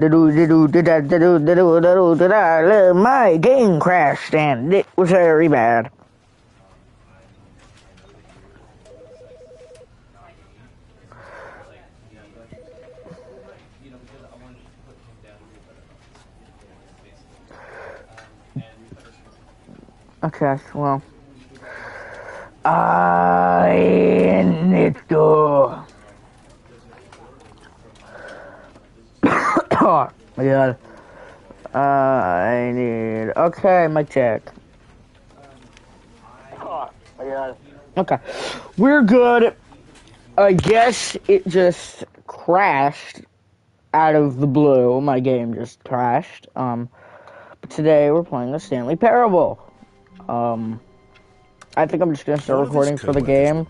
My game crashed and it was very bad. Okay, well, I need to. Oh my god. I need. Okay, my check. Oh my god. Okay, we're good. I guess it just crashed out of the blue. My game just crashed. But today we're playing the Stanley Parable. I think I'm just gonna start recording for the game.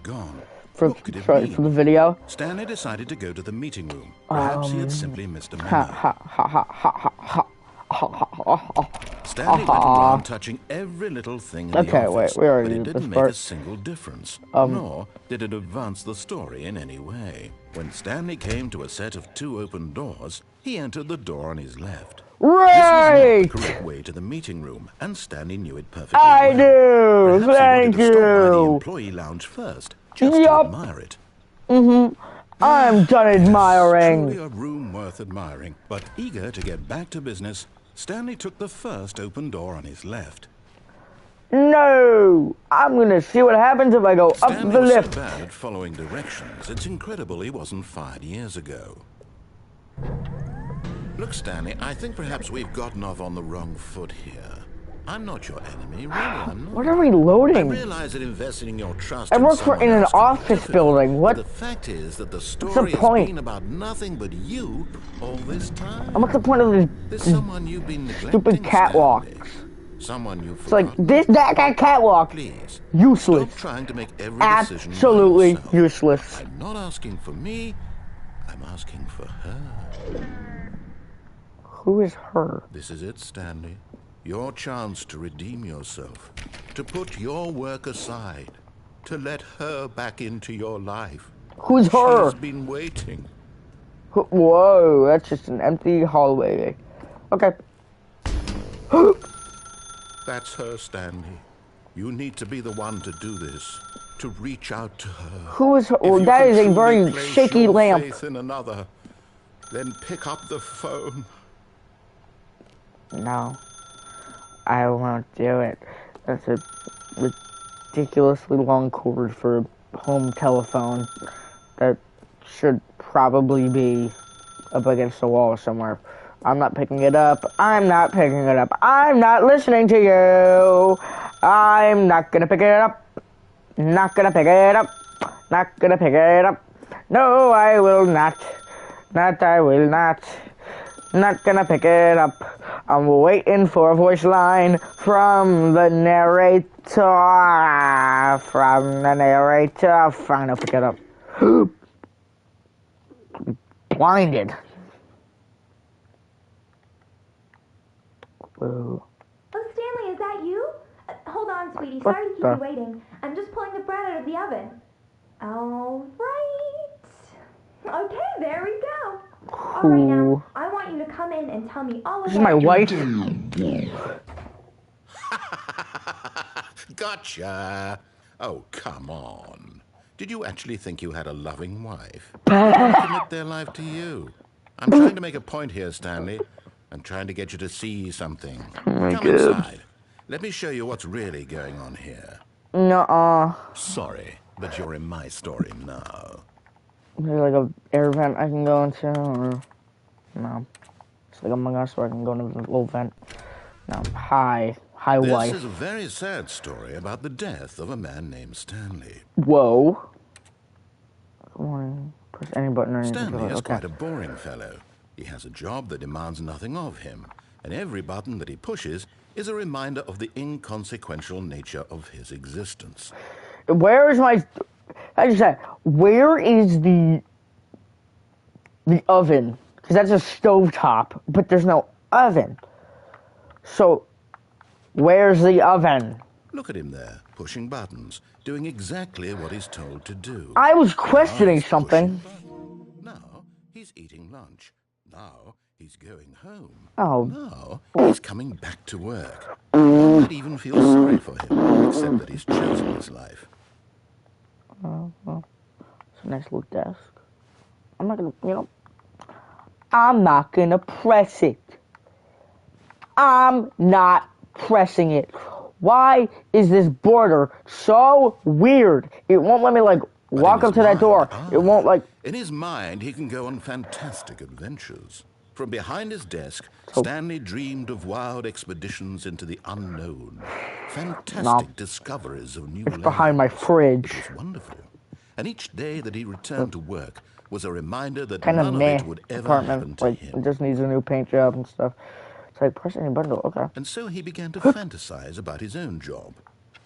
For the video. Stanley decided to go to the meeting room. Perhaps he had simply missed a memo. Stanley went around touching every little thing in the office, we already but it didn't make a single difference, nor did it advance the story in any way. When Stanley came to a set of 2 open doors, he entered the door on his left. Right! This was not the correct way to the meeting room, and Stanley knew it perfectly I well. do! Perhaps Thank he wanted to stop by the you! employee lounge first, just to admire it. I'm done admiring. Truly a room worth admiring, but eager to get back to business, Stanley took the first open door on his left. No! I'm gonna see what happens if I go up the lift. So bad at following directions, it's incredible he wasn't fired years ago. Look, Stanley, I think perhaps we've gotten off on the wrong foot here. I'm not your enemy, really, I'm not. What are we loading? I realize that investing in your trust I work in an office building. What? The fact is that the story has been about nothing but you all this time. And what's the point of There's someone you've been neglecting, stupid catwalk? Someone you've forgotten. It's like that guy catwalk. Please, useless. Stop trying to make every decision absolutely by yourself. Useless. I'm not asking for me, I'm asking for her. Who is her? This is it, Stanley. Your chance to redeem yourself, to put your work aside, to let her back into your life. Who's her? She's been waiting. Whoa, that's just an empty hallway. Okay. That's her, Stanley. You need to be the one to do this, to reach out to her. Who is her? Well, that is a very shaky lamp. Faith in another, then pick up the phone. No. I won't do it. That's a ridiculously long cord for a home telephone that should probably be up against the wall somewhere. I'm not picking it up. I'm not picking it up. I'm not listening to you. I'm not gonna pick it up. Not gonna pick it up. Not gonna pick it up. No, I will not. I will not. Not gonna pick it up. I'm waiting for a voice line from the narrator. Fine, I'll pick it up. Blinded. Whoa. Oh, Stanley, is that you? Hold on, sweetie. Sorry to keep you waiting. I'm just pulling the bread out of the oven. All right. Okay, there we go. All right, now, I want you to come in and tell me all about it. This is my wife. Gotcha. Oh, come on. Did you actually think you had a loving wife? Commit their life to you. I'm trying to make a point here, Stanley. I'm trying to get you to see something. Come inside. Let me show you what's really going on here. Nuh-uh. Sorry, but you're in my story now. Is there like a air vent I can go into, or no? It's like Among Us where I can go into the little vent. No. Hi, wife. This is a very sad story about the death of a man named Stanley. Whoa. Good morning. Press any button or anything. Stanley is quite a boring fellow. He has a job that demands nothing of him, and every button that he pushes is a reminder of the inconsequential nature of his existence. Where is my... I just said, where is the oven? Because that's a stovetop, but there's no oven. So, where's the oven? Look at him there, pushing buttons, doing exactly what he's told to do. I was questioning something. Now, he's eating lunch. Now, He's going home. Oh. Now he's coming back to work. One might even feel sorry for him, except that he's chosen this life. Well, it's a nice little desk. I'm not gonna, I'm not gonna press it. I'm not pressing it. Why is this border so weird? It won't let me, walk up to that door. It won't, In his mind, he can go on fantastic adventures. From behind his desk, Stanley dreamed of wild expeditions into the unknown. Fantastic discoveries of new lands. Behind my fridge. It was wonderful. And each day that he returned to work was a reminder that Kind of none of it would ever happen to him. It just needs a new paint job and stuff. It's like, press any button, okay. And so he began to fantasize about his own job.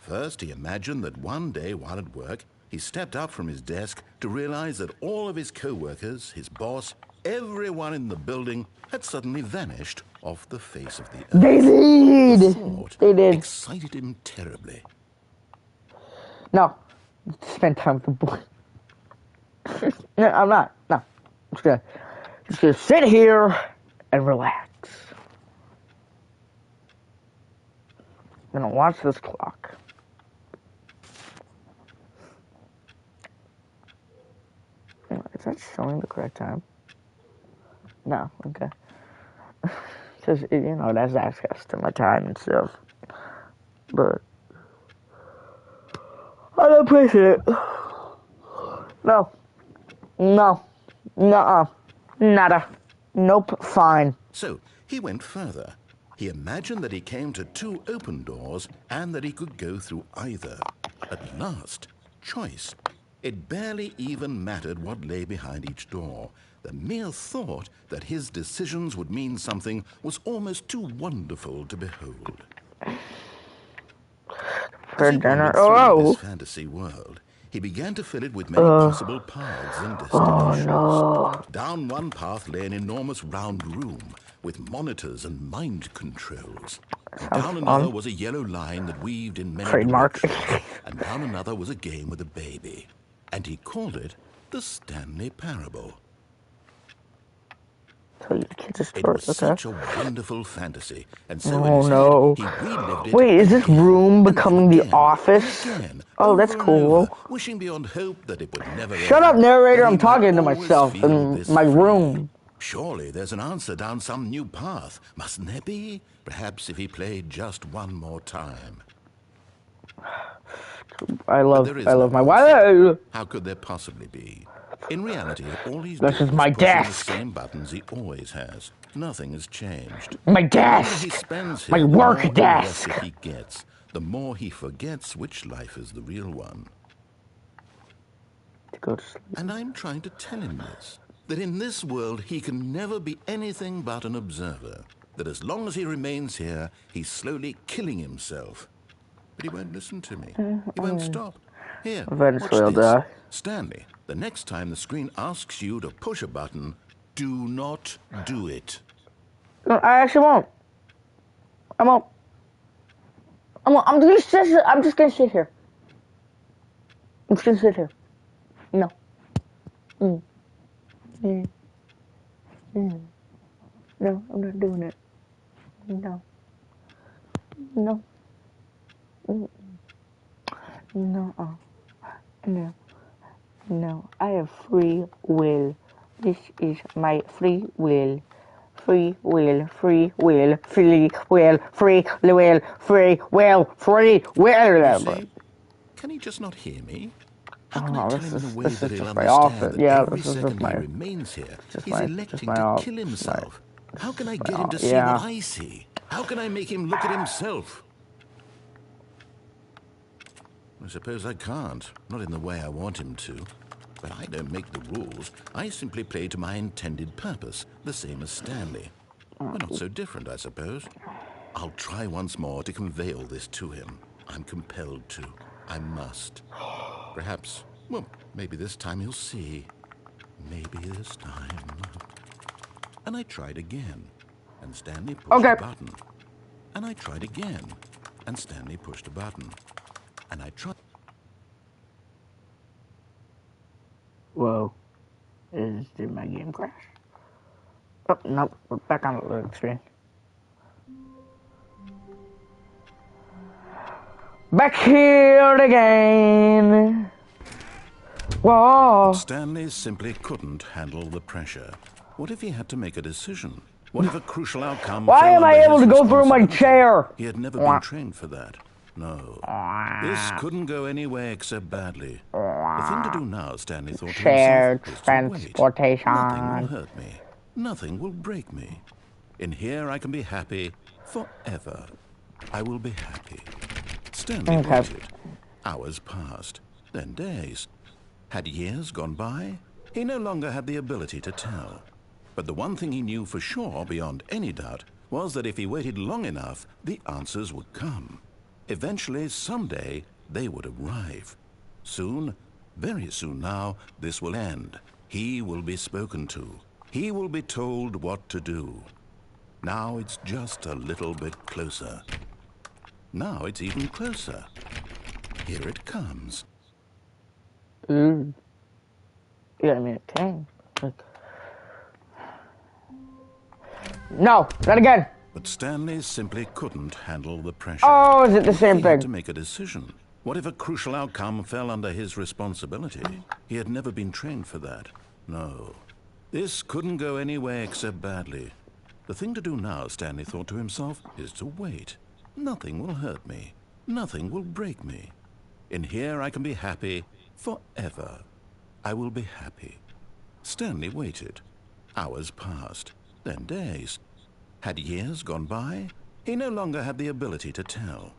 First, he imagined that one day while at work, he stepped up from his desk to realize that all of his co-workers, his boss, everyone in the building had suddenly vanished off the face of the earth. They did! The thought They did. excited him terribly. No. Spend time with the boy. No, I'm not. No. I'm just gonna sit here and relax. I'm gonna watch this clock. Is that showing the correct time? No, okay. Because, it has access to my time and stuff. But I don't appreciate it. No. No. Nuh-uh. Nada. Nope. Fine. So he went further. He imagined that he came to two open doors and that he could go through either. At last, choice. It barely even mattered what lay behind each door. The mere thought that his decisions would mean something was almost too wonderful to behold. For As he dinner. wandered through this fantasy world, he began to fill it with many possible paths and destinations. Oh, no. Down one path lay an enormous round room with monitors and mind controls. And down another was a yellow line that weaved in many directions. And down another was a game with a baby. And he called it the Stanley Parable. Tell you the kids a story. It was such a wonderful fantasy, and so he relived it. Wait, is this room becoming the office? Oh, that's cool. Wishing beyond hope that it would never Shut up, narrator! I'm talking to myself in my room. Surely there's an answer down some new path, mustn't there be? Perhaps if he played just one more time. I love my wife. How could there possibly be? In reality, all he's this doing is my is pushing desk. the same buttons he always has. Nothing has changed. My desk. He spends my here, work the more desk. he gets, the more he forgets which life is the real one. To go to sleep. And I'm trying to tell him this, that in this world he can never be anything but an observer. That as long as he remains here, he's slowly killing himself. But he won't listen to me. He won't stop. Here, Eventually watch I'll this. die. Stanley, the next time the screen asks you to push a button, do not do it. No, I actually won't. I won't. I'm just gonna sit here. I'm just gonna sit here. No. No, I'm not doing it. No. No. No. No. No. I have free will. This is my free will. Free will, free will, free will, free will, free will, free will. You see, can he just not hear me? How can I tell him in a way this that is he'll just my understand office. that Yeah, every this is second just my. he remains here, Just he's my, electing just to my kill himself? How can I get him to see yeah. what I see? How can I make him look at himself? I suppose I can't, not in the way I want him to. But I don't make the rules. I simply play to my intended purpose, the same as Stanley. We're not so different, I suppose. I'll try once more to convey all this to him. I'm compelled to. I must. Perhaps, well, maybe this time he'll see. Maybe this time. And I tried again, and Stanley pushed a button. And I tried again, and Stanley pushed a button. And I tried. Whoa. Did my game crash? Oh, nope, we're back on the loading screen. Back here again. Whoa. But Stanley simply couldn't handle the pressure. What if he had to make a decision? What if a crucial outcome Why fell am I under able his to go through my responsibility? chair? He had never been trained for that. No. This couldn't go anywhere except badly. The thing to do now, Stanley thought to Shared himself, is to wait. transportation. Nothing will hurt me. Nothing will break me. In here I can be happy forever. I will be happy. Stanley waited. Hours passed, then days. Had years gone by? He no longer had the ability to tell. But the one thing he knew for sure, beyond any doubt, was that if he waited long enough, the answers would come. Eventually, someday, they would arrive. Soon, very soon now, this will end. He will be spoken to. He will be told what to do. Now it's just a little bit closer. Now it's even closer. Here it comes. Yeah, I mean, it came. No, not again. But Stanley simply couldn't handle the pressure. Oh, is it the same He had thing? to make a decision. What if a crucial outcome fell under his responsibility? He had never been trained for that. No. This couldn't go anywhere except badly. The thing to do now, Stanley thought to himself, is to wait. Nothing will hurt me. Nothing will break me. In here I can be happy forever. I will be happy. Stanley waited. Hours passed, then days. Had years gone by? He no longer had the ability to tell.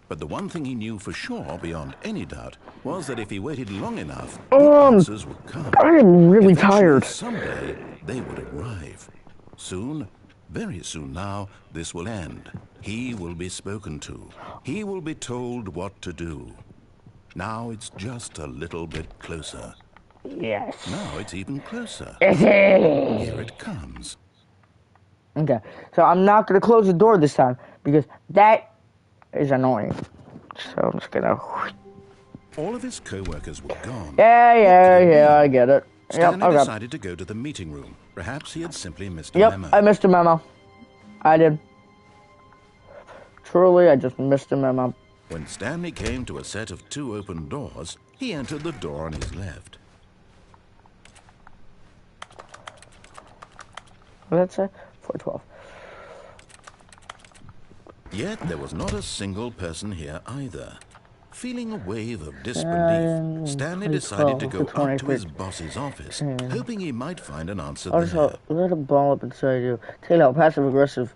But the one thing he knew for sure, beyond any doubt, was that if he waited long enough, the answers would come. I am really Eventually, tired. someday, they would arrive. Soon, very soon now, this will end. He will be spoken to. He will be told what to do. Now it's just a little bit closer. Yes. Now it's even closer. Is it? Here it comes. Okay, so I'm not going to close the door this time because that is annoying. So I'm just going to... All of his co-workers were gone. Yeah, I get it. Stanley Yep, okay. decided to go to the meeting room. Perhaps he had simply missed a Yep, memo. I missed a memo. I did. Truly, I just missed a memo. When Stanley came to a set of 2 open doors, he entered the door on his left. What did that say? 412. Yet there was not a single person here either. Feeling a wave of disbelief, Stanley decided to go up to his boss's office, hoping he might find an answer there. Let a ball up inside you. Take out passive-aggressive,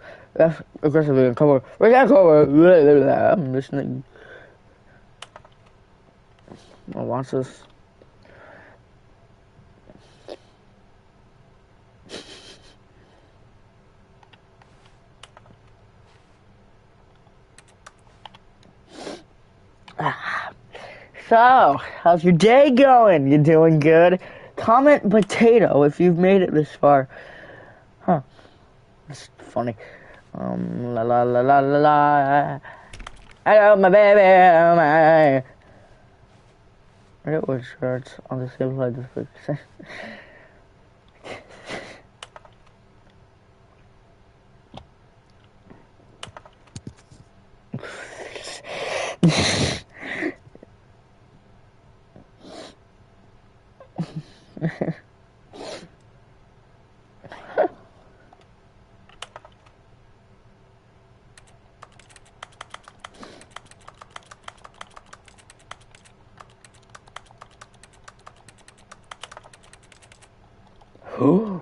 aggressively uncover. Where's that cover? I'm listening. I watch this. So, how's your day going? You doing good? Comment potato if you've made it this far. Huh. That's funny. La la la la la la. Hello, my baby. My... I get what shirts on the same side of the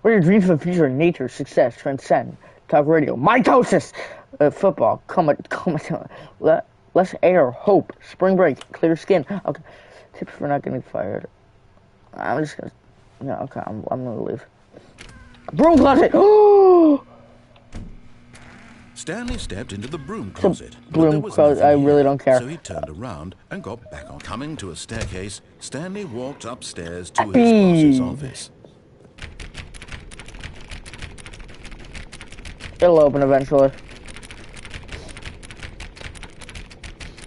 What are your dreams for the future? Nature, success, transcend, talk radio, mitosis, football, less air, hope, spring break, clear skin. Okay, tips for not getting fired. I'm just gonna, yeah, okay, I'm gonna leave. Broom closet. Oh, Stanley stepped into the broom closet. broom closet. I really don't care. So he turned around and got back on. Coming to a staircase, Stanley walked upstairs to his boss's office. It'll open eventually.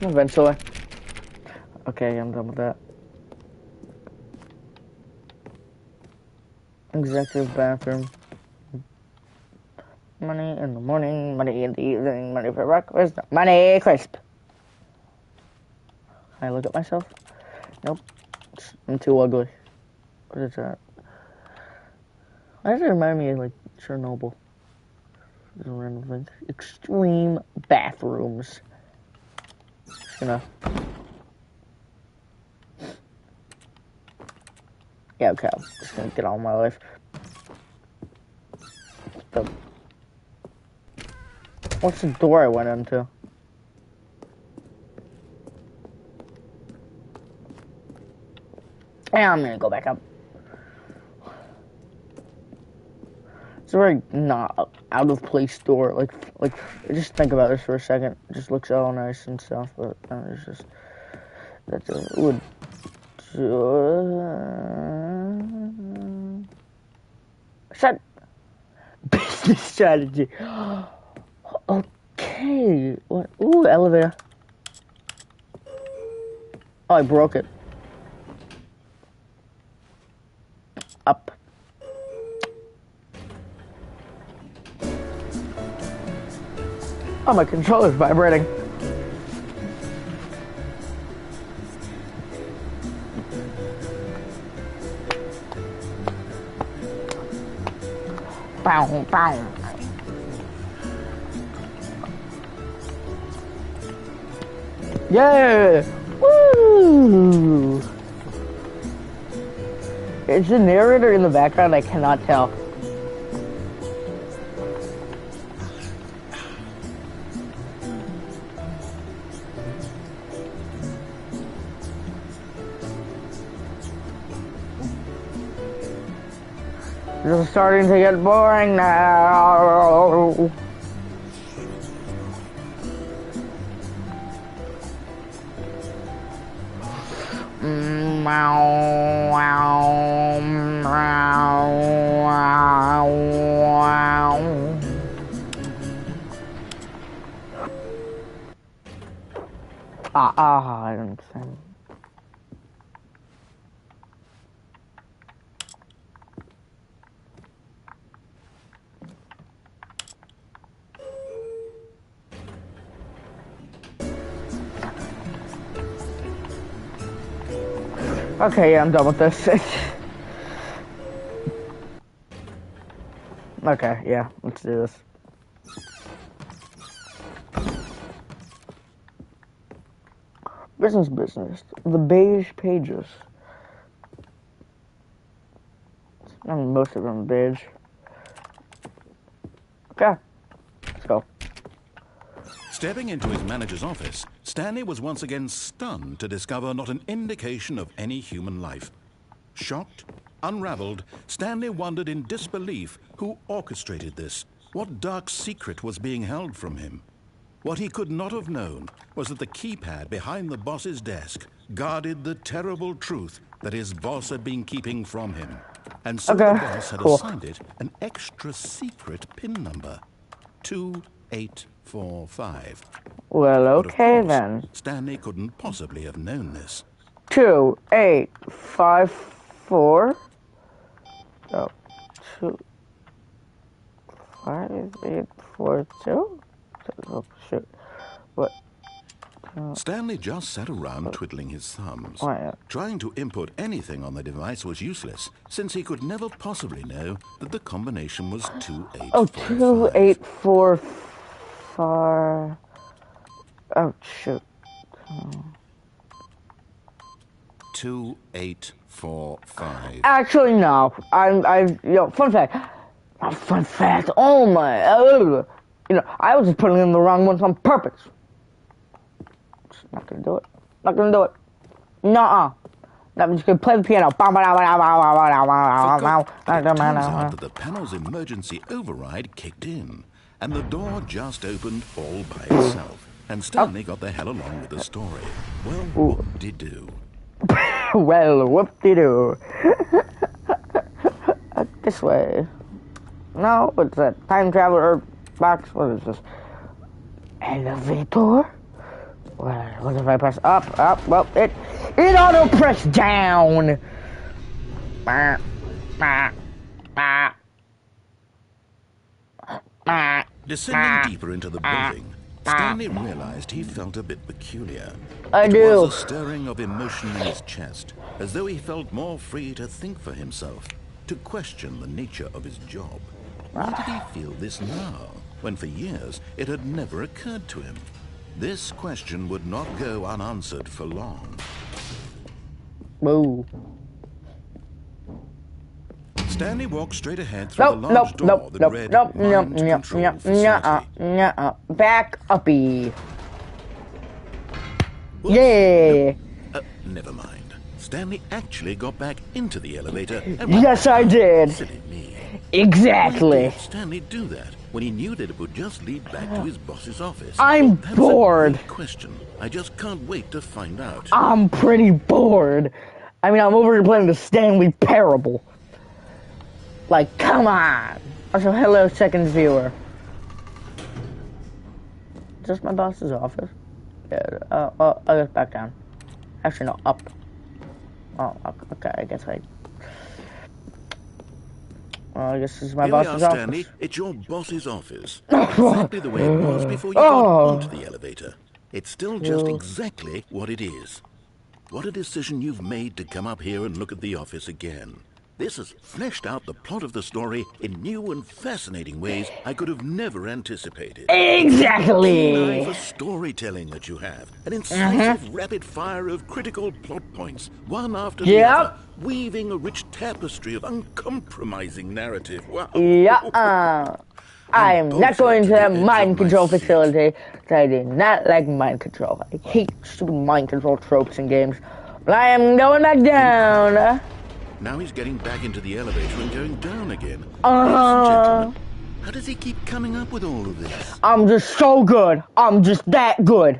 Eventually. Okay, I'm done with that. Executive bathroom. Money in the morning, money in the evening, money for breakfast, money crisp. Can I look at myself? Nope. I'm too ugly. What is that? Why does it remind me of, like, Chernobyl? Random thing. Extreme bathrooms. Just gonna... Yeah, okay. I'm just gonna get on my life. What's the door I went into? Yeah, I'm gonna go back up. It's a very not out of place door. Like, just think about this for a second. It just looks all nice and stuff, but it's just that would. Shut. Business strategy. Okay. What? Ooh, elevator. Oh, I broke it. Up. Oh, my controller's vibrating. Bow, bow. Yeah! Woo! Is the narrator in the background? I cannot tell. This is starting to get boring now. I understand. Okay, yeah, I'm done with this. Okay, yeah, let's do this. Business. The beige pages. I mean, most of them are beige. Okay, let's go. Stepping into his manager's office, Stanley was once again stunned to discover not an indication of any human life. Shocked, unraveled, Stanley wondered in disbelief who orchestrated this, what dark secret was being held from him. What he could not have known was that the keypad behind the boss's desk guarded the terrible truth that his boss had been keeping from him. And so the boss had assigned it an extra secret PIN number, 2845. Well, okay but of course, then. Stanley couldn't possibly have known this. 2854. Oh, 25842. Oh, shoot. What? Stanley just sat around twiddling his thumbs. Trying to input anything on the device was useless, since he could never possibly know that the combination was 2845. Oh, 2845. Oh, shoot. 2845. Actually, no. Fun fact. Fun fact. Oh my. I was just putting in the wrong ones on purpose. Just not gonna do it. Nuh-uh. I'm just gonna play the piano. It turns out that the panel's emergency override kicked in, and the door just opened all by itself. And Stanley got the hell along with the story. Well, whoop-de-doo. Well, whoop-de-doo. This way. No, what's that? Time traveler box? What is this? Elevator? What if I press up? Well, it auto press down. Descending deeper into the building, Stanley realized he felt a bit peculiar. I It do. was a stirring of emotion in his chest, as though he felt more free to think for himself, to question the nature of his job. Why did he feel this now, when for years it had never occurred to him? This question would not go unanswered for long. Whoa. Stanley walked straight ahead through the large door that read Mind Control Facility. Back uppy. Whoops. Yeah. Nope. Never mind. Stanley actually got back into the elevator and Yes, I did. Silly me. Exactly. Why did Stanley do that when he knew that it would just lead back to his boss's office? I'm That's bored. A great question. I just can't wait to find out. I'm pretty bored. I mean, I'm over here playing the Stanley Parable. Like, come on. Also, hello, second viewer. Is this my boss's office? Yeah, I guess back down. Actually, no, up. Oh, okay, I guess I guess this is my boss's office. Stanley. It's your boss's office. Exactly the way it was before you got onto the elevator. It's still just exactly what it is. What a decision you've made to come up here and look at the office again. This has fleshed out the plot of the story in new and fascinating ways I could have never anticipated. Exactly. An eye for storytelling that you have. An incisive rapid fire of critical plot points, one after the other, weaving a rich tapestry of uncompromising narrative. Wow. Yeah. I am not going to the mind control facility. I do not like mind control. I hate stupid mind control tropes in games. But I am going back down. Now he's getting back into the elevator and going down again. Ladies and gentlemen, how does he keep coming up with all of this? I'm just so good. I'm just that good.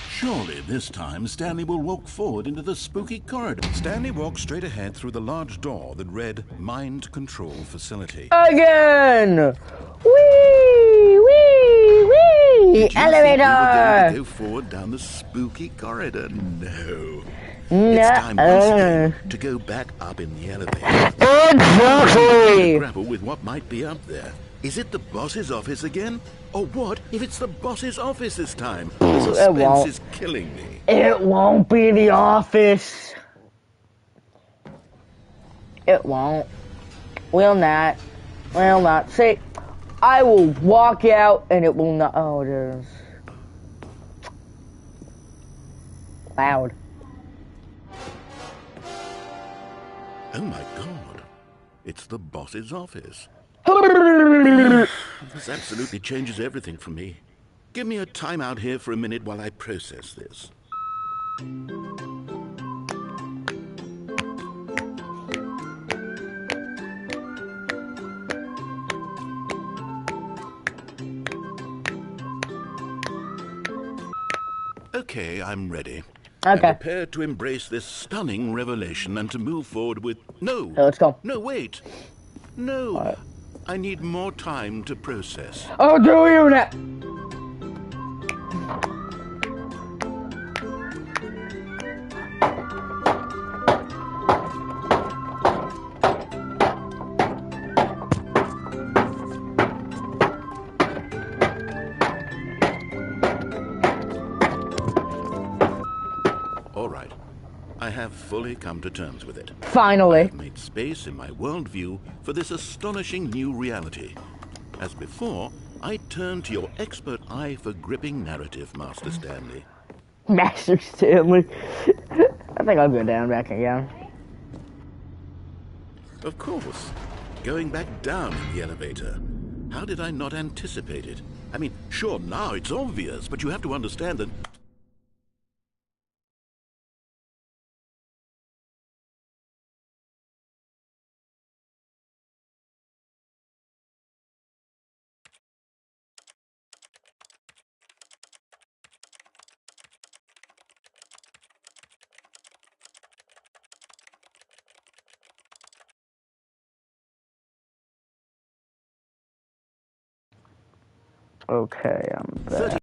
Surely this time Stanley will walk forward into the spooky corridor. Stanley walked straight ahead through the large door that read Mind Control Facility. Again! Wee! Wee! Wee! Did you Elevator! think we were going to go forward down the spooky corridor? No. It's time once again to go back up in the elevator. Exactly! Grapple with what might be up there. Is it the boss's office again? Or what if it's the boss's office this time? The suspense is killing me. It won't be the office. It won't. Will not. Will not. See, I will walk out and it will not. Oh, it is. Loud. Oh my god. It's the boss's office. This absolutely changes everything for me. Give me a time out here for a minute while I process this. Okay, I'm ready. Okay. I'm prepared to embrace this stunning revelation and to move forward with... No. Okay, let's go. No, wait. No. I need more time to process. Oh, do you now? All right. I have fully come to terms with it. Finally. I've made space in my worldview for this astonishing new reality. As before, I turn to your expert eye for gripping narrative, Master Stanley. Master Stanley. I think I'll go down back again. Of course. Going back down in the elevator. How did I not anticipate it? I mean, sure, now it's obvious, but you have to understand that... Okay, I'm back.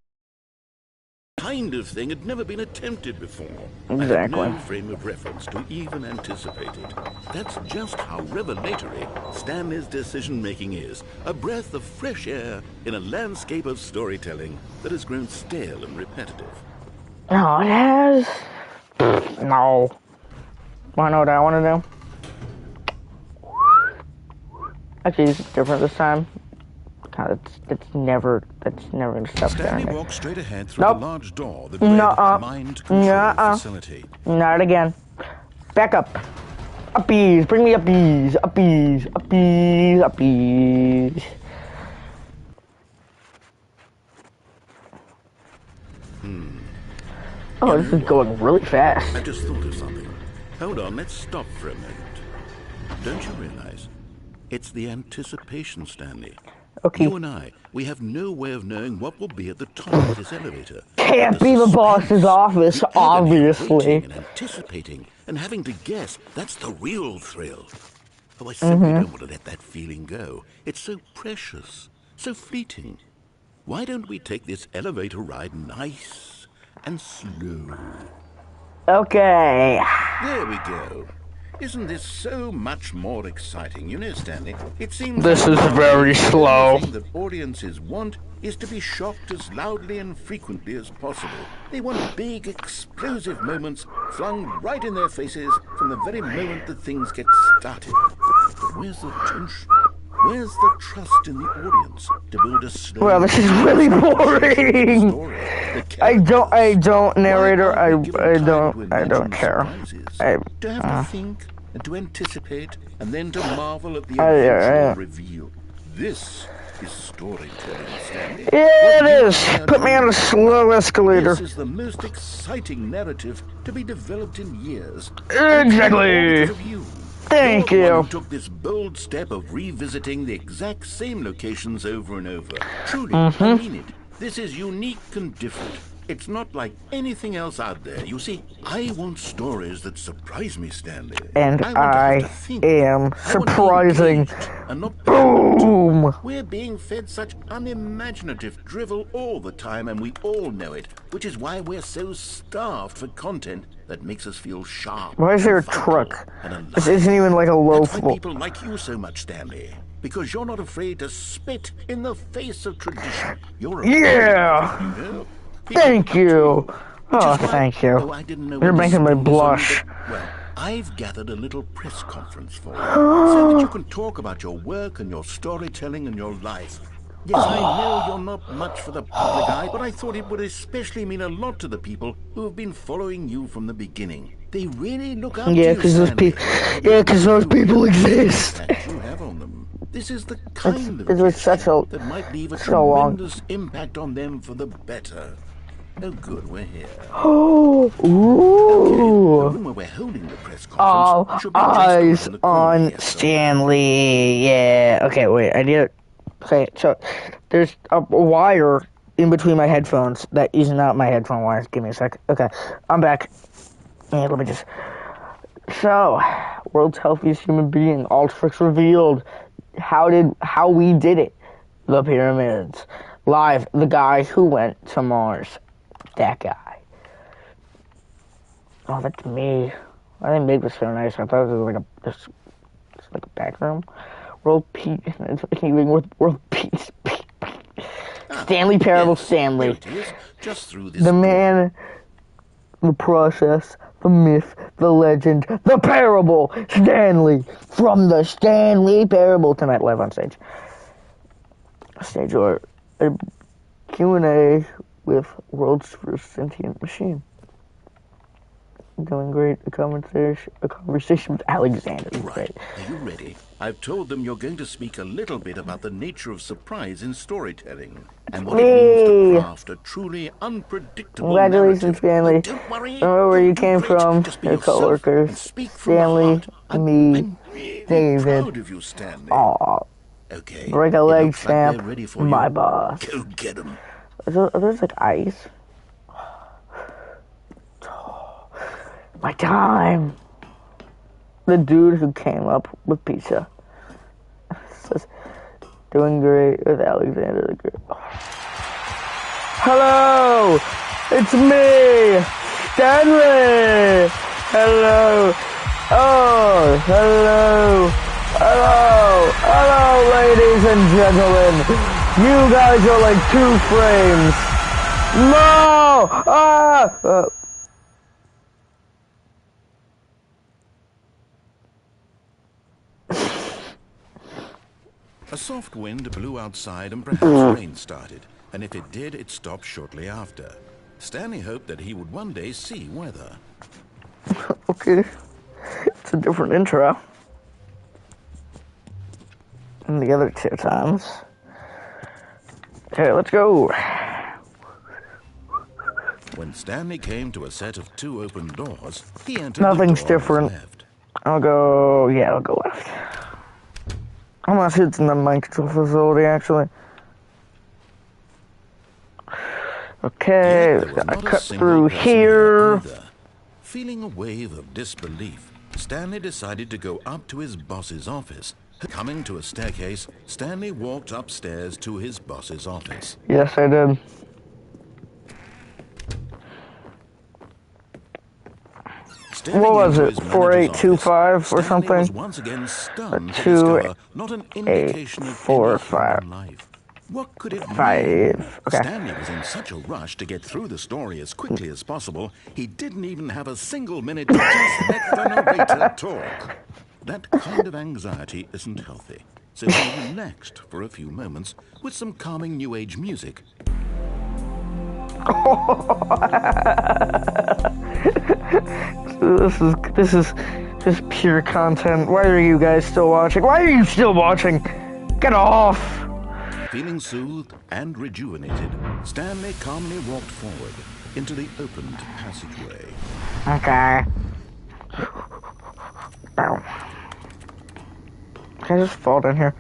kind of thing had never been attempted before. Exactly. I had no frame of reference to even anticipate it. That's just how revelatory Stanley's decision-making is. A breath of fresh air in a landscape of storytelling that has grown stale and repetitive. Oh, it has. No. Wanna know what I want to do? Actually, it's different this time. God, that's never gonna stop Stanley staring. walked straight ahead through Nope. the large door that read Mind Control Facility. Not again. Back up. Uppies. Bring me uppies. Uppies. Uppies. Uppies. Oh, this is going really fast. I just thought of something. Hold on, let's stop for a moment. Don't you realize? It's the anticipation, Stanley. Okay. You and I, we have no way of knowing what will be at the top of this elevator. Can't be the boss's office, the agony of obviously. waiting and anticipating and having to guess, that's the real thrill. Oh, I simply don't want to let that feeling go. It's so precious, so fleeting. Why don't we take this elevator ride nice and slow? Okay. There we go. Isn't this so much more exciting? You know, Stanley, it seems This like is very slow. the thing that audiences want is to be shocked as loudly and frequently as possible. They want big, explosive moments flung right in their faces from the very moment that things get started. But where's the tension? Where's the trust in the audience to build a slow... Well, this is really boring. story? I don't, narrator. I don't care. To have to think and to anticipate and then to marvel at the eventual reveal. This is storytelling, Stanley. Yeah, it is. Put me on a slow escalator. This is the most exciting narrative to be developed in years. Exactly. Thank You're the one you. who took this bold step of revisiting the exact same locations over and over. Truly, I mean it. This is unique and different. It's not like anything else out there. You see, I want stories that surprise me, Stanley. And I want to have to think. am I want to be surprising. engaged and not Boom. We're being fed such unimaginative drivel all the time, and we all know it, which is why we're so starved for content that makes us feel sharp. Why is there a and vital truck? and alive. This isn't even like a low That's why floor. people like you so much, Stanley. Because you're not afraid to spit in the face of tradition. You're a Yeah. you know? People Thank look up to you. which Oh, is why- thank you. Oh, I didn't know You're when making me spring was on, blush. but, well, I've gathered a little press conference for you so that you can talk about your work and your storytelling and your life. Yes, I know you're not much for the public eye, but I thought it would especially mean a lot to the people who have been following you from the beginning. They really look up to Yeah, you, because those Stanley. people. Yeah, because those people exist. That you have on them. This is the kind of It was such a that might leave a so long. tremendous impact on them for the better. Oh, good, we're here. Oh, The ooh. room where we're holding the press All conference should be just around eyes the corner on here, so- Stanley. Yeah. Okay, wait. I need to say so. There's a wire in between my headphones that is not my headphone wires. Give me a sec. Okay, I'm back. And let me just. So, world's healthiest human being. All tricks revealed. How we did it? The pyramids. Live. The guy who went to Mars. That guy. Oh, that's me. I didn't make this so nice. I thought it was like a back room. World peace. It's healing with world peace. Stanley Parable Yes, Stanley. there it is, just through this The man, the process, the myth, the legend, the parable. Stanley. From the Stanley Parable. Tonight, live on stage. Stage or a Q&A with world's first sentient machine. Doing great. A conversation with Alexander. Right. Great. Are you ready? I've told them you're going to speak a little bit about the nature of surprise in storytelling and what it means to craft a truly unpredictable Congratulations, narrative. Stanley. Don't worry. Remember where you You'll do came great. from. Just be Your yourself coworkers. and speak from the Stanley, heart. I'm really David. proud of you, Stanley. Aw. Okay. Break a it leg, looks like they're champ. ready for My you. boss. Go get 'em. Are those like ice? My time. The dude who came up with pizza. Says, doing great with Alexander the Great. Hello! It's me, Stanley. Hello. Oh, hello. Hello. Hello, ladies and gentlemen. You guys are like 2 frames. No! A soft wind blew outside and perhaps rain started, and if it did, it stopped shortly after. Stanley hoped that he would one day see weather. Okay. It's a different intro than the other 2 times. Okay, let's go. When Stanley came to a set of 2 open doors, he entered Nothing's the door different. on his left. I'll go left. Unless it's in the mind control facility, actually. Okay, I cut through here. Feeling a wave of disbelief, Stanley decided to go up to his boss's office. Coming to a staircase, Stanley walked upstairs to his boss's office. Yes, I did. What was it? 4825 or something? Was once again stunned to discover not an indication of 4845. life. What could it 5. mean? Okay. Stanley was in such a rush to get through the story as quickly as possible, he didn't even have a single minute to just let the narrator talk. That kind of anxiety isn't healthy, so he relaxed for a few moments with some calming New Age music. This is just pure content. Why are you guys still watching? Why are you still watching? Get off! Feeling soothed and rejuvenated, Stanley calmly walked forward into the opened passageway. Okay. Boom. Can I just fall down here?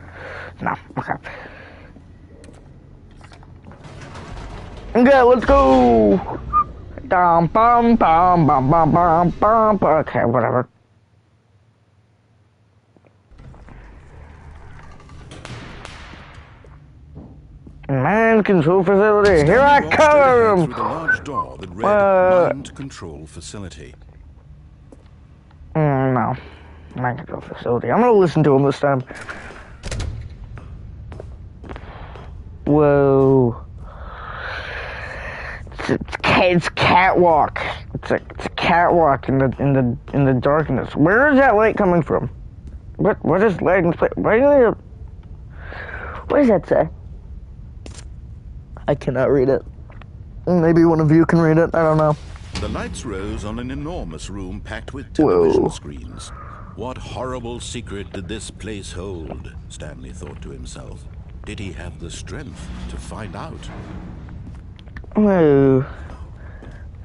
No. Okay. Okay, let's go! Bum, bum, bum, bum, bum, bum, bum. Okay, whatever. Mind control facility. Here I come! Through the large door that read Mind Control Facility. No. Mind control facility. I'm gonna listen to him this time. Whoa. It's catwalk. It's a catwalk in the darkness. Where is that light coming from? What is lighting? What does that say? I cannot read it. Maybe one of you can read it. I don't know. The lights rose on an enormous room packed with television screens. What horrible secret did this place hold? Stanley thought to himself. Did he have the strength to find out? Whoa.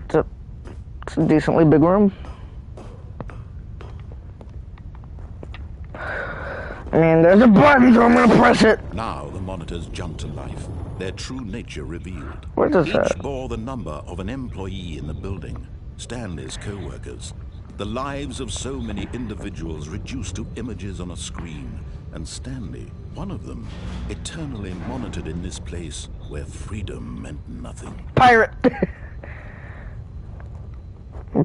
It's a decently big room. I mean, there's a button, so I'm gonna press it. Now the monitors jumped to life, their true nature revealed. What is that? Each bore the number of an employee in the building, Stanley's co-workers. The lives of so many individuals reduced to images on a screen, and Stanley, one of them, eternally monitored in this place where freedom meant nothing. Pirate!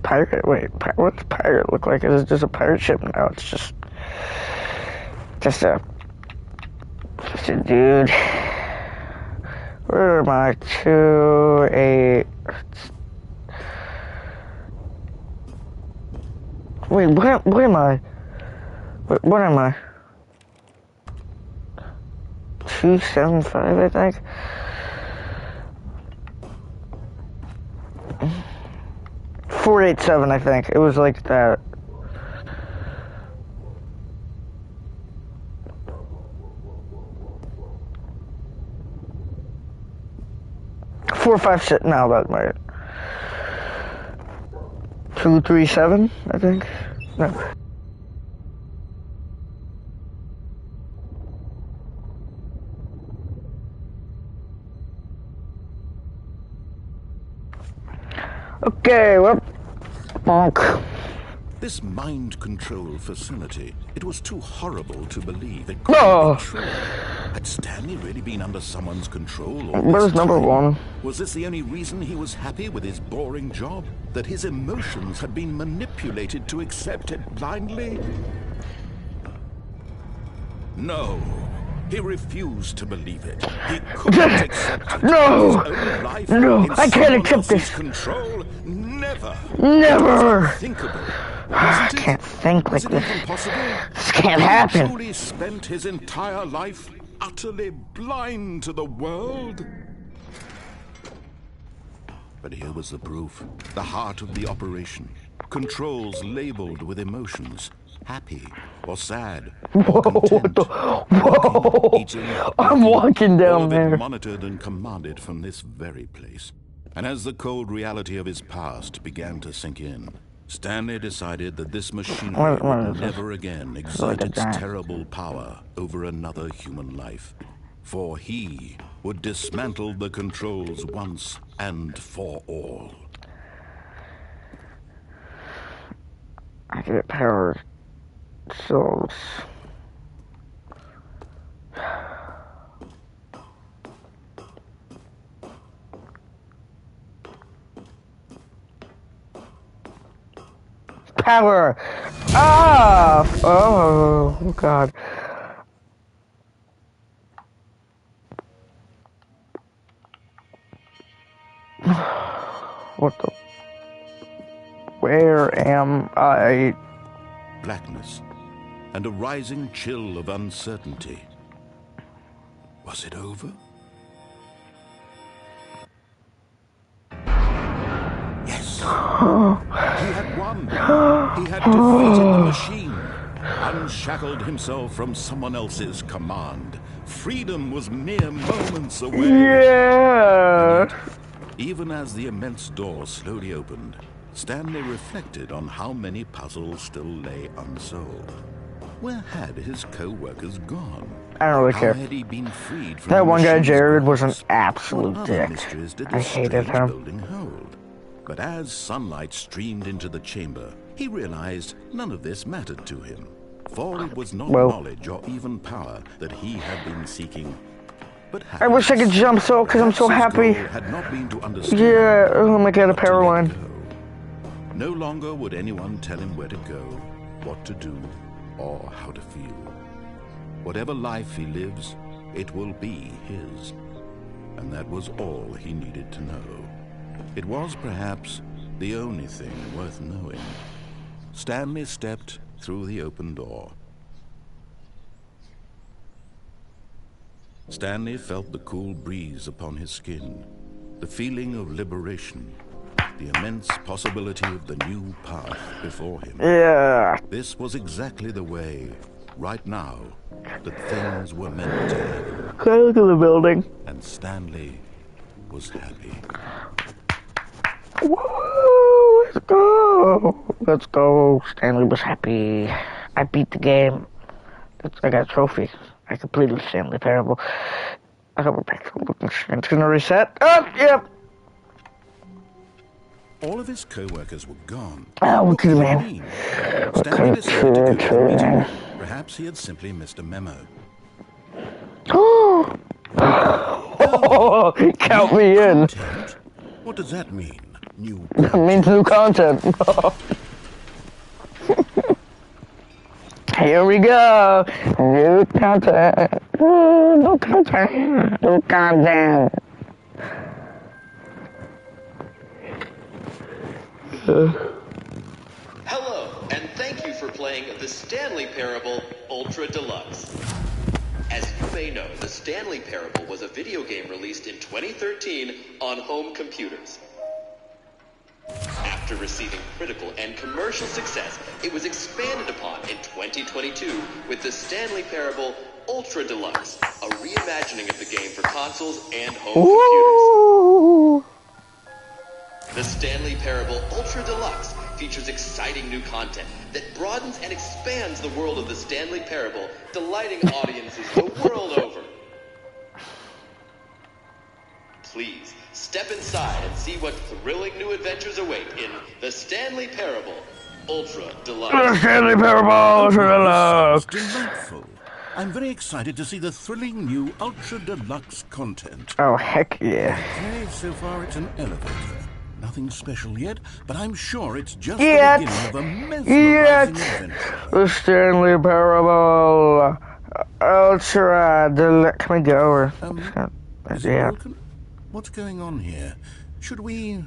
Pirate? Wait, what's pirate look like? Is it just a pirate ship? No, it's just a dude. Where am I? 2-8. Wait, what am I? What am I? 275, I think. .487, I think. It was like that. Four, 5, 6. No, that's right. 237, I think. No. Okay, well, bonk. This mind control facility, it was too horrible to believe it couldn't be true. Had Stanley really been under someone's control all Where's this number time? one? Was this the only reason he was happy with his boring job? That his emotions had been manipulated to accept it blindly? No. He refused to believe it. He couldn't accept it. No! His own life No, in I can't someone accept else's this. Control? Never. Never! Unthinkable. I Wasn't it? can't think like Was it this. even possible? This can't He happen. truly spent his entire life utterly blind to the world? But here was the proof. The heart of the operation. Controls labeled with emotions. Happy or sad or content. Whoa! Eating, I'm drinking, walking all down of it there. monitored and commanded from this very place. And as the cold reality of his past began to sink in, Stanley decided that this machinery would never again exert its terrible power over another human life. For he would dismantle the controls once and for all. I get power souls. Power! Ah! Oh, God. What the? Where am I? Blackness and a rising chill of uncertainty. Was it over? Yes. He had won. He had defeated the machine. Unshackled himself from someone else's command. Freedom was mere moments away. Yeah! Even as the immense door slowly opened, Stanley reflected on how many puzzles still lay unsolved. Where had his co-workers gone? I don't really How care. had he been freed from That the one guy, machine's Jared, was an grasp? absolute What other dick. mysteries did I this hated strange him. building hold? But as sunlight streamed into the chamber, he realized none of this mattered to him. For it was not knowledge or even power that he had been seeking. But I wish I could jump so, because I'm so happy. Had not been to understand, Yeah, oh my God, a but to power let line. go. No longer would anyone tell him where to go, what to do, or how to feel. Whatever life he lives, it will be his. And that was all he needed to know. It was perhaps the only thing worth knowing. Stanley stepped through the open door. Stanley felt the cool breeze upon his skin, the feeling of liberation, the immense possibility of the new path before him. Yeah. This was exactly the way, right now, that things were meant to happen. Can I look at the building? And Stanley was happy. Woo! Let's go! Let's go. Stanley was happy. I beat the game. I got a trophy. I completed Stanley Parable. I hope we're back to looking. It's gonna reset. Oh, yep. All of his co-workers were gone. Oh, What what could did it it mean? mean? Stanley decided to go to the meeting. Perhaps he had simply missed a memo. Oh, count me in. Content? What does that mean? New That means new content. Here we go. New content. New content. New content. Hello, and thank you for playing the Stanley Parable Ultra Deluxe. As you may know, the Stanley Parable was a video game released in 2013 on home computers. After receiving critical and commercial success, it was expanded upon in 2022 with the Stanley Parable Ultra Deluxe, a reimagining of the game for consoles and home computers. Ooh. The Stanley Parable Ultra Deluxe features exciting new content that broadens and expands the world of the Stanley Parable, delighting audiences the world over. Please, step inside and see what thrilling new adventures await in The Stanley Parable Ultra The Deluxe. Stanley Parable Ultra Sounds Deluxe. delightful. I'm very excited to see the thrilling new Ultra Deluxe content. Oh, heck yeah. Okay, so far it's an elevator. Nothing special yet, but I'm sure it's just Yet. the beginning of a mesmerizing Yet. adventure. The Stanley Parable Ultra Deluxe. Can we go over? Is it Yeah. broken? What's going on here? Should we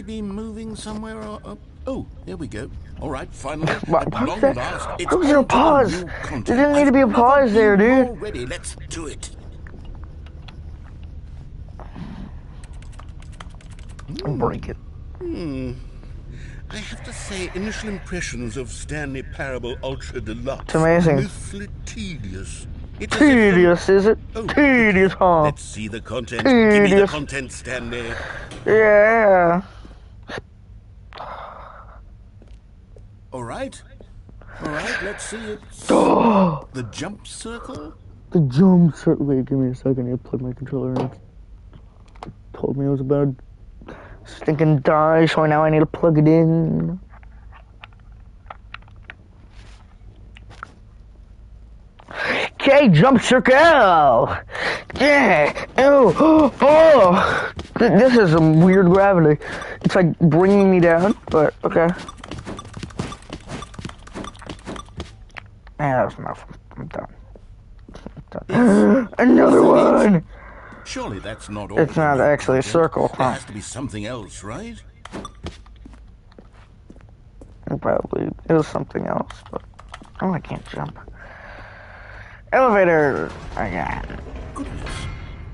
be moving somewhere or oh, there we go. All right, finally, at long last, it's Why was there a on to the pause? new There content. didn't need to be a I've pause there, never been dude. more ready. Let's do it. Break it. I have to say, initial impressions of Stanley Parable Ultra Deluxe. It's amazing. Mostly tedious. It's as if Tedious, is it? Oh, Tedious, huh? Let's see the content. Give me the Tedious. content, Stanley. Yeah. All right, let's see it. Oh, The jump circle? the jump circle. Wait, give me a second. I need to plug my controller in. It told me it was about stinking die, so now I need to plug it in. Okay, jump circle. Yeah. Oh, oh. This is some weird gravity. It's like bringing me down, but okay. Yeah, that's enough. I'm done. Another one. Surely that's not all. It's not actually a circle, There huh? has to be something else, right? It probably is something else, but oh, I can't jump. Elevator. I got it. Goodness,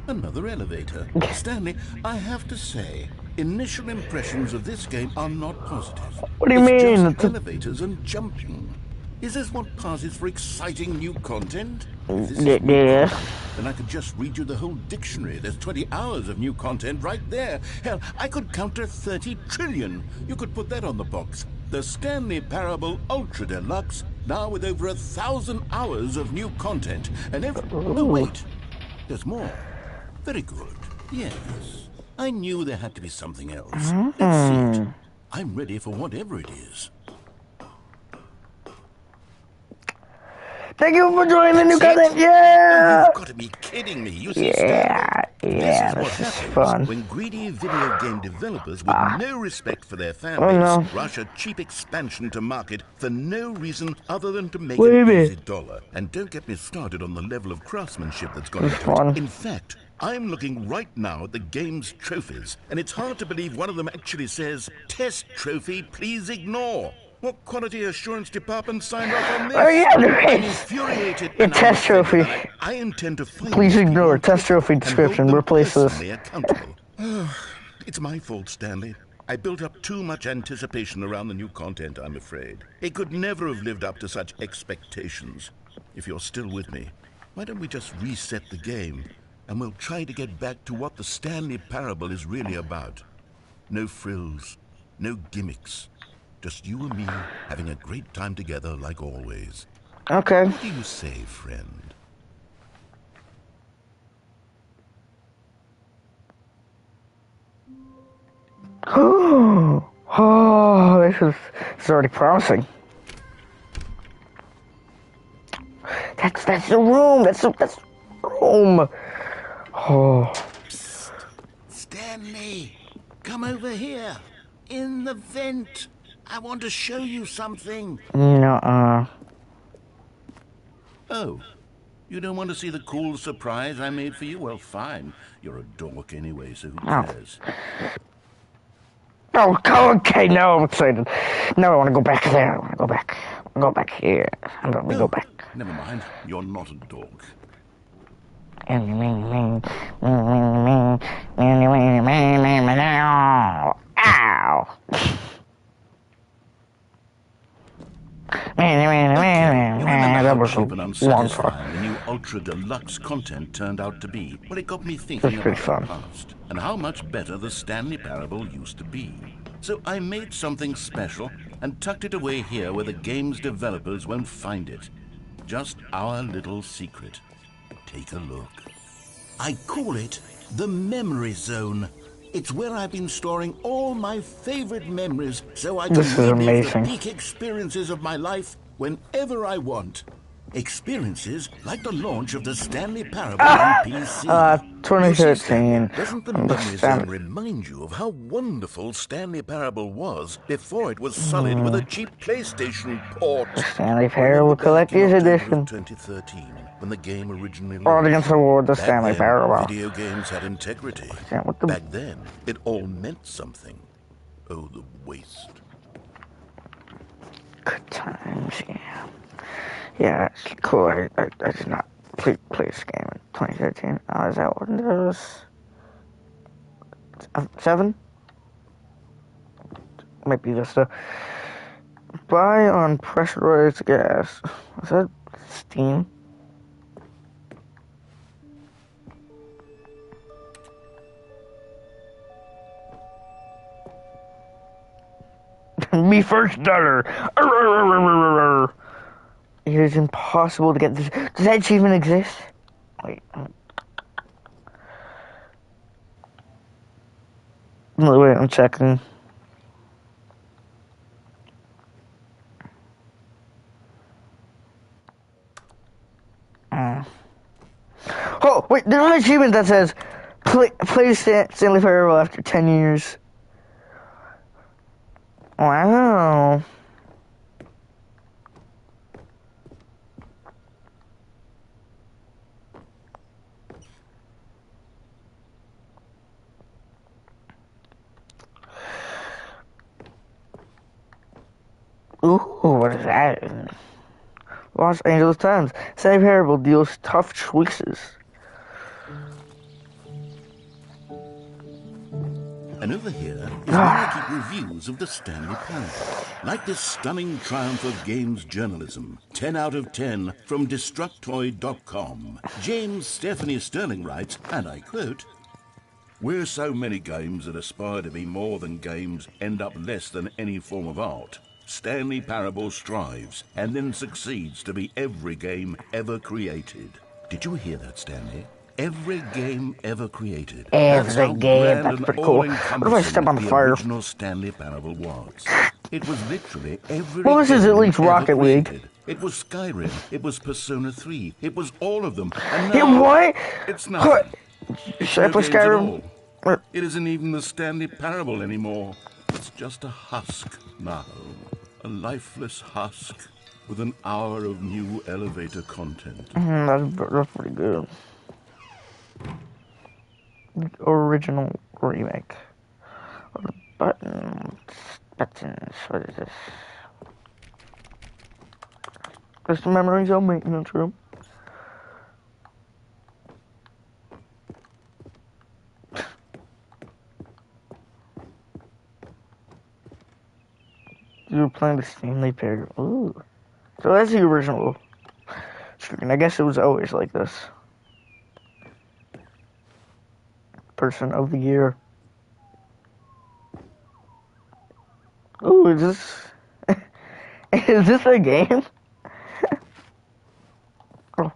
another elevator. Stanley, I have to say, initial impressions of this game are not positive. What do you It's mean? just It's a- elevators and jumping. Is this what passes for exciting new content? If this is new Yeah. content, then I could just read you the whole dictionary. There's 20 hours of new content right there. Hell, I could count to 30 trillion. You could put that on the box. The Stanley Parable Ultra Deluxe, now with over 1,000 hours of new content. And oh, wait. There's more. Very good. Yes. I knew there had to be something else. Let's see it. I'm ready for whatever it is. Thank you for joining the new That's it? content. Yeah. You've got to be kidding me. You see, Yeah. Stanley, Yeah. this is what This is happens fun. when greedy video game developers with no respect for their fan Oh, base no. rush a cheap expansion to market for no reason other than to make Wait a an minute. easy dollar. And don't get me started on the level of craftsmanship that's gone This into one. it. In fact, I'm looking right now at the game's trophies, and it's hard to believe one of them actually says, "Test trophy, please ignore." What quality assurance department signed off on this? Oh, yeah, there I'm is. infuriated. Your and I'm test offended, trophy. and I intend to find Please these people ignore on test Twitter trophy and description. hold them Replace this. personally accountable. It's my fault, Stanley. I built up too much anticipation around the new content, I'm afraid. It could never have lived up to such expectations. If you're still with me, why don't we just reset the game, and we'll try to get back to what the Stanley Parable is really about. No frills, no gimmicks. Just you and me having a great time together like always. Okay. What do you say, friend? Oh, this is already promising. That's the room. That's the room. Oh, Stanley, come over here. In the vent. I want to show you something. no. Oh, you don't want to see the cool surprise I made for you? Well, fine. You're a dork anyway, so who cares? Oh, okay. Now I'm excited. Now I want to go back there. I want to go back. Go back here. Let me go back. Never mind. You're not a dork. Ow. That was a cheap and long unsatisfying the new Ultra Deluxe content turned out to be. Well, it got me thinking That's pretty about the fun. past and how much better the Stanley Parable used to be. So I made something special and tucked it away here where the game's developers won't find it. Just our little secret. Take a look. I call it the Memory Zone. It's where I've been storing all my favorite memories so I can This is relive amazing. the peak experiences of my life whenever I want. Experiences like the launch of the Stanley Parable on PC. You see, 2013. Stanley, doesn't the The memory Stan- zone remind you of how wonderful Stanley Parable was before it was sullied with a cheap PlayStation port? Stanley Remember Parable back in Collector's October Edition. of 2013, when the game originally Audience launched? Award, the Back Stanley then, Parable. video games had integrity. Yeah, what the- Back then, it all meant something. Oh, the waste. Good times, yeah. Yeah, it's cool. I did not play this game in 2013. Is that what it is? 7? Might be Vista. Buy on pressurized gas. Is that Steam? Me first dollar. It is impossible to get this. Does that achievement exist? Wait. No, wait, I'm checking. Oh, wait, there's an achievement that says play Stanley Parable after 10 years. Wow. Ooh, what is that? Los Angeles Times. Stanley Parable deals tough choices. And over here is where I keep reviews of the Stanley Parable. Like this stunning triumph of games journalism. 10 out of 10 from Destructoid.com. James Stephanie Sterling writes, and I quote, "Where so many games that aspire to be more than games end up less than any form of art, Stanley Parable strives and then succeeds to be every game ever created." Did you hear that, Stanley? Every game ever created. That's Every how game, grand that's and pretty cool. What if I step on the the fire? original Stanley Parable was. It was literally every What was this, at game least ever Rocket League? created. It was Skyrim. It was Persona 3. It was all of them. And Hey, now what? it's nothing. It's Should I no play games at Skyrim? all. It isn't even the Stanley Parable anymore. It's just a husk now. A lifeless husk with an hour of new elevator content. That's pretty good. The original remake. Oh, the buttons. What is this? There's the memory zone maintenance room. You were playing the Stanley Parable. Ooh. So that's the original screen. I guess it was always like this. Person of the year. Ooh, is this... is this a game? Oh.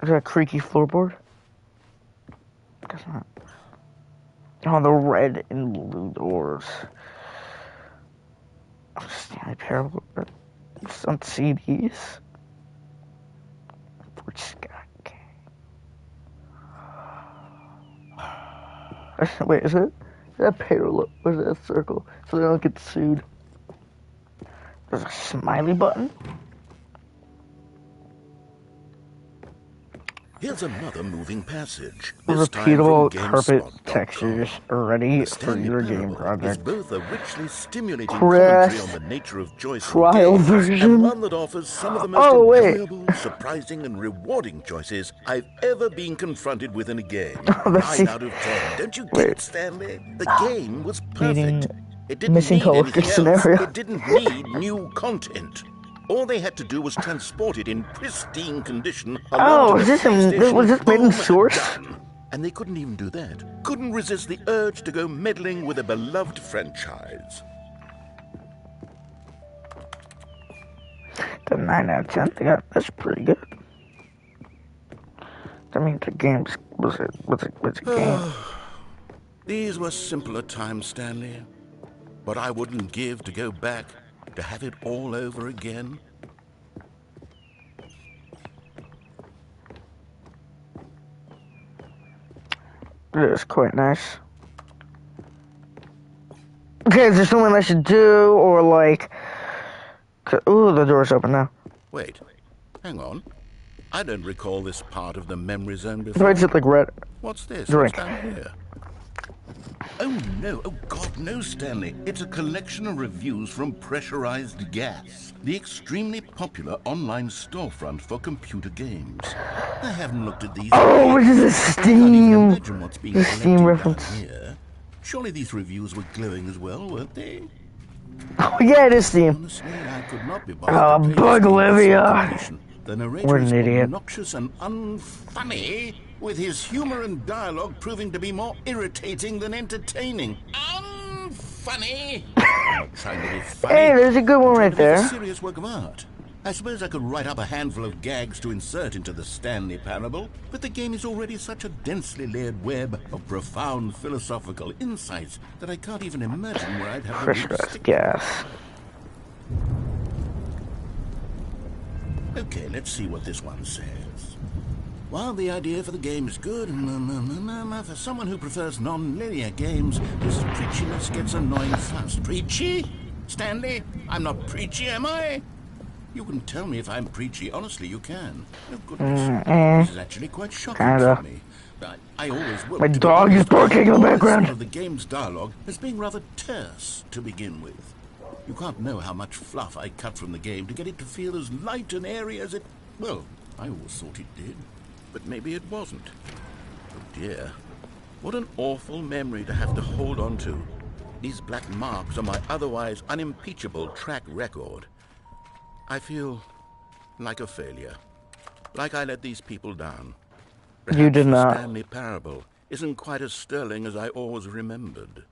Is that a creaky floorboard? Guess not. Oh, the red and blue doors. Stanley Parable. It's on CDs. For Scott. Wait, is that parallel? Or is that a circle? So they don't get sued. There's a smiley button. Here's another moving passage. This time Repeatable from carpet GameSpot.com. textures ready The for Stanley your game Parable is project. both a richly stimulating Crash commentary on the nature of choice in trial games, version. and one that offers some of the most Oh, wait. enjoyable, surprising, and rewarding choices I've ever been confronted with in a game. Oh, that's 9 out of 10. Don't you get it, Stanley? The game was perfect. It didn't missing need coworker anything else. scenario. It didn't need new content. All they had to do was transport it in pristine condition Oh, along to is the this PlayStation. was this made in Boom, Source? done. And they couldn't even do that. Couldn't resist the urge to go meddling with a beloved franchise. The 9 out of 10. That's pretty good. I mean, the game's was a game. These were simpler times, Stanley. But I wouldn't give to go back, to have it all over again. It is quite nice. Okay, is there something I should do, or like... Ooh, the door's open now. Wait, hang on. I don't recall this part of the memory zone before. Why is it like red? What's this? Drink. What's down here? Oh no, oh God, no, Stanley. It's a collection of reviews from Pressurized Gas, the extremely popular online storefront for computer games. I haven't looked at these. Oh, this is a I can't even Steam. imagine what's being The Steam collected down reference. here. Surely these reviews were glowing as well, weren't they? Oh yeah, it is Steam. Honestly, I could not be bothered to play Bug this game to Olivia. completion. The narrator What an is idiot. obnoxious and unfunny, with his humor and dialogue proving to be more irritating than entertaining. Unfunny! I'm not trying to be funny. Hey, there's a good one I'm trying right to make there. a serious work of art. I suppose I could write up a handful of gags to insert into the Stanley Parable, but the game is already such a densely layered web of profound philosophical insights that I can't even imagine where I'd have the room to Pressurized stick. gas. Okay, let's see what this one says. While the idea for the game is good, for someone who prefers non-linear games, this preachiness gets annoying fast. Preachy? Stanley? I'm not preachy, am I? You can tell me if I'm preachy. Honestly, you can. Oh, goodness. This is actually quite shocking Kinda. for me. I always will. My To be dog is honest, barking in the I always background. thought of the game's dialogue as being rather terse to begin with. You can't know how much fluff I cut from the game to get it to feel as light and airy as it... Well, I always thought it did. But maybe it wasn't. Oh dear. What an awful memory to have to hold on to. These black marks are my otherwise unimpeachable track record. I feel like a failure. Like I let these people down. Perhaps You did the not. Stanley Parable isn't quite as sterling as I always remembered.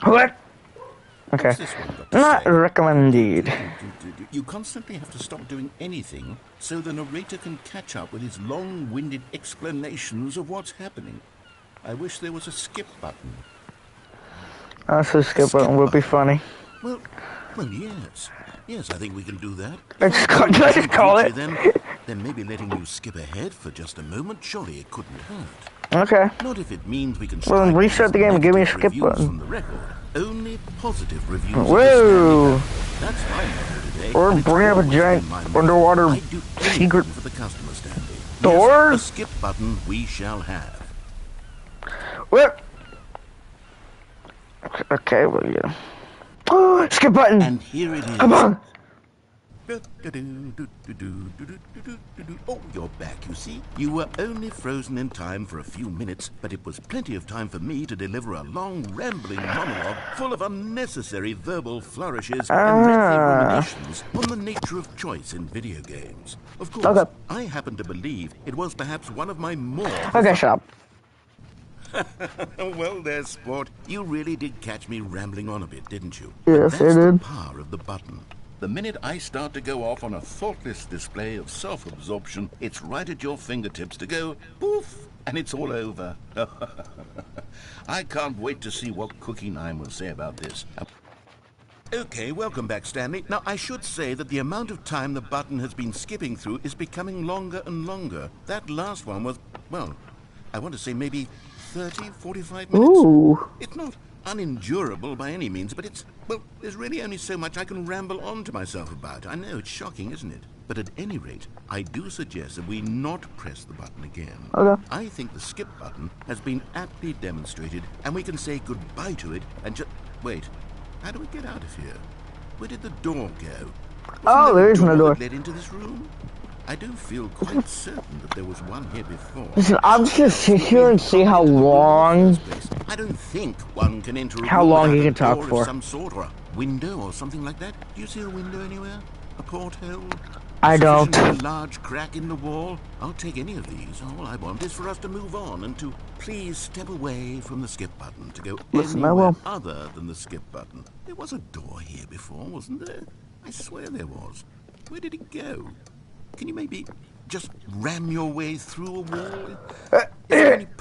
What? Okay. What's this one got to Not say? recommended. You constantly have to stop doing anything so the narrator can catch up with his long-winded explanations of what's happening. I wish there was a skip button. Honestly, skip button would be funny. Well, yes. Yes, I think we can do that. Did I just call it? Then maybe letting you skip ahead for just a moment, surely it couldn't hurt. Okay. Not if it means we can Well, then strike restart the these game and give me a negative skip reviews button. from the record. Only positive reviews. Whoa. That's my motto today. Or and it's bring up a always giant been my motto. underwater I do anything secret for the customer, Stanley. door? Yes, a skip button we shall have. What? Okay, well, yeah. Oh, skip button. And here it is. Come on. Oh, you're back, you see. You were only frozen in time for a few minutes, but it was plenty of time for me to deliver a long, rambling monologue full of unnecessary verbal flourishes and lengthy ruminations on the nature of choice in video games. Of course, Okay. I happen to believe it was perhaps one of my more... Okay, shut up. Well there, sport. You really did catch me rambling on a bit, didn't you? Yes, That's I the did. power of the button. The minute I start to go off on a thoughtless display of self-absorption, it's right at your fingertips to go poof, and it's all over. I can't wait to see what Cookie 9 will say about this. Okay, welcome back, Stanley. Now, I should say that the amount of time the button has been skipping through is becoming longer and longer. That last one was, well, I want to say maybe 30, 45 minutes. Ooh. It's not unendurable by any means, but it's, well, there's really only so much I can ramble on to myself about. I know, it's shocking, isn't it? But at any rate, I do suggest that we not press the button again. Okay. I think the skip button has been aptly demonstrated, and we can say goodbye to it and just... Wait, how do we get out of here? Where did the door go? Oh, there isn't a door. That led into this room? I do feel quite certain that there was one here before. Listen, I'm just gonna sit here and see how long. I don't think one can enter a How room long without you a can talk door for. of some sort, or a window or something like that. Do you see a window anywhere? A porthole? I don't. Sufficiently large crack in the wall? I'll take any of these. All I want is for us to move on and to please step away from the skip button to go Listen, I anywhere will. other than the skip button. There was a door here before, wasn't there? I swear there was. Where did it go? Can you maybe just ram your way through a wall? Is there any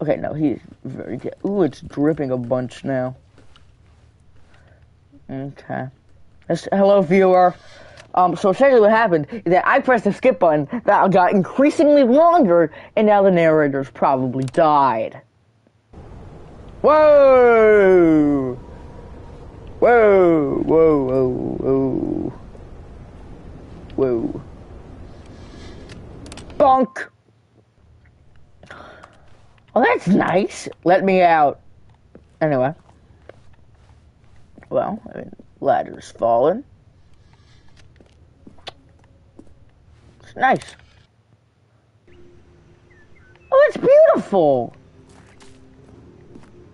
Okay, no, he's very good. Ooh, it's dripping a bunch now. Okay. Hello, viewer. So essentially what happened is that I pressed the skip button, that got increasingly longer, and now the narrator's probably died. Whoa! Whoa! Whoa, whoa, whoa. Whoa. Bonk! Well, that's nice. Let me out. Anyway. Well, I mean, ladder's fallen. It's nice. Oh, it's beautiful.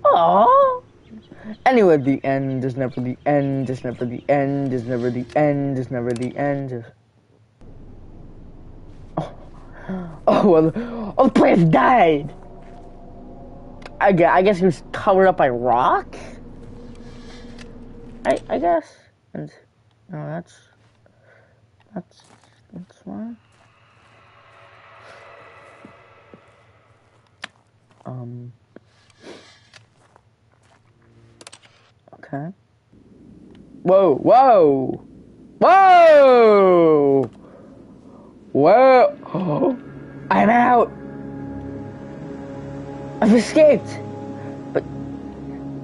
Aww. Anyway, the end is never the end, is never the end, is never the end, is never the end. Well, the place died. I guess he was covered up by rock? I guess. And, no, that's fine. Okay. Whoa, whoa! Whoa! Whoa! Oh, I'm out! I've escaped! But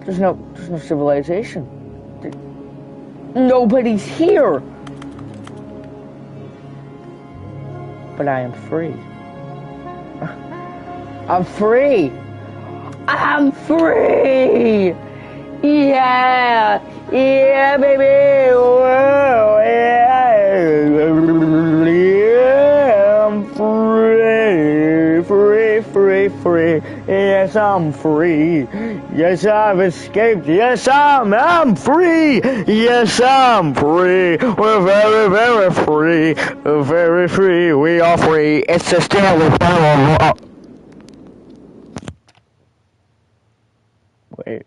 there's no civilization. Nobody's here! But I am free. I'm free! I'm free! Yeah! Yeah, baby! Whoa! Yeah! I'm free! Free, free, free! Yes, I'm free! Yes, I've escaped! Yes, I'm free! Yes, I'm free! We're very, very free! We're very free! We are free! It's the Stanley Parable! Wait.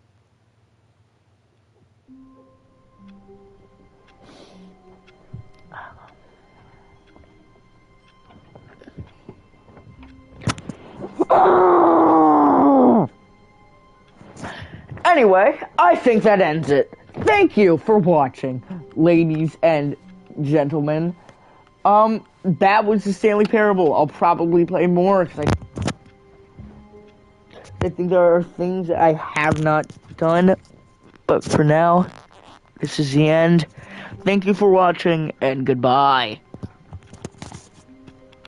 Anyway, I think that ends it. Thank you for watching, ladies and gentlemen. That was the Stanley Parable. I'll probably play more because I think there are things that I have not done. But for now, this is the end. Thank you for watching, and goodbye.